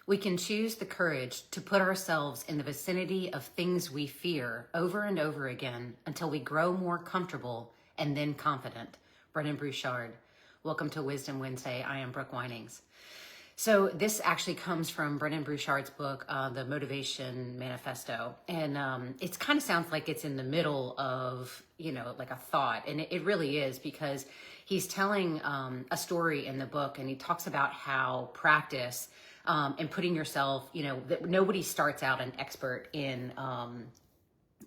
We can choose the courage to put ourselves in the vicinity of things we fear over and over again until we grow more comfortable and then confident. Brendon Burchard. Welcome to Wisdom Wednesday. I am Brooke Winings. So this actually comes from Brendon Burchard's book, The Motivation Manifesto. And it kind of sounds like it's in the middle of, like a thought. And it really is, because he's telling a story in the book, and he talks about how practice and putting yourself, that nobody starts out an expert in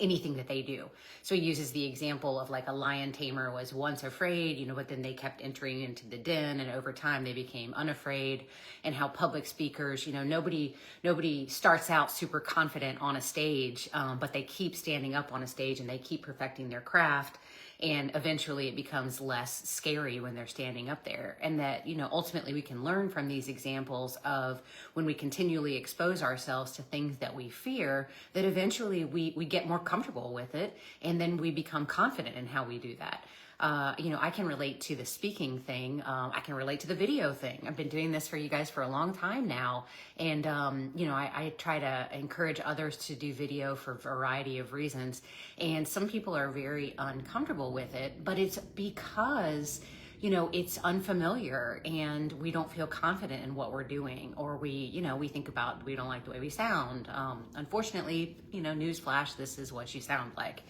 anything that they do. So he uses the example of like a lion tamer was once afraid, but then they kept entering into the den, and over time they became unafraid. And how public speakers, nobody starts out super confident on a stage, but they keep standing up on a stage and they keep perfecting their craft. And eventually it becomes less scary when they're standing up there. And that, ultimately we can learn from these examples of when we continually expose ourselves to things that we fear, that eventually we get more comfortable with it. And then we become confident in how we do that. I can relate to the speaking thing. I can relate to the video thing. I've been doing this for you guys for a long time now. And, I try to encourage others to do video for a variety of reasons. And some people are very uncomfortable with it, but it's because, it's unfamiliar and we don't feel confident in what we're doing, or we think about, we don't like the way we sound. Unfortunately, newsflash, this is what you sound like.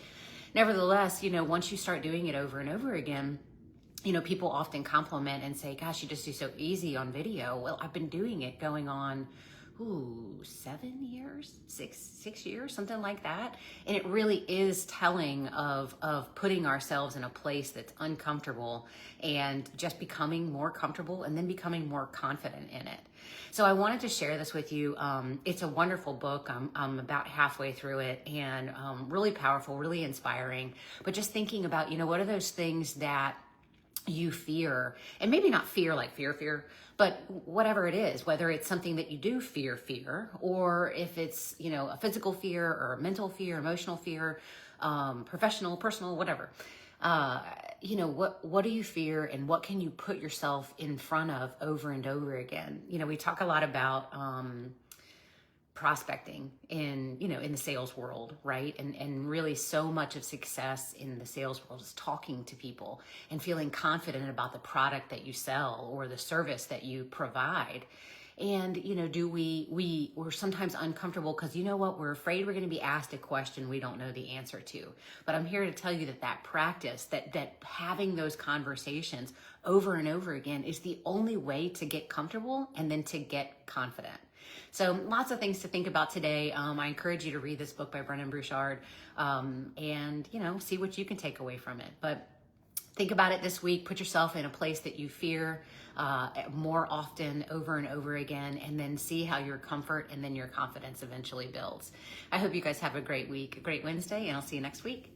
Nevertheless, once you start doing it over and over again, people often compliment and say, gosh, you just do so easy on video. Well, I've been doing it going on, 7 years, six years, something like that. And it really is telling of putting ourselves in a place that's uncomfortable and just becoming more comfortable and then becoming more confident in it. So I wanted to share this with you. It's a wonderful book. I'm about halfway through it, and really powerful, really inspiring. But just thinking about, what are those things that you fear, and maybe not fear like fear, but whatever it is, whether it's something that you do fear, or if it's, a physical fear or a mental fear, emotional fear, professional, personal, whatever. What do you fear, and what can you put yourself in front of over and over again? We talk a lot about prospecting in the sales world, right? And really so much of success in the sales world is talking to people and feeling confident about the product that you sell or the service that you provide. And, we're sometimes uncomfortable because we're afraid we're going to be asked a question we don't know the answer to. But I'm here to tell you that practice, that having those conversations over and over again is the only way to get comfortable and then to get confident. So lots of things to think about today. I encourage you to read this book by Brendon Burchard, and, see what you can take away from it. But think about it this week. Put yourself in a place that you fear more often, over and over again, and then see how your comfort and then your confidence eventually builds. I hope you guys have a great week, a great Wednesday, and I'll see you next week.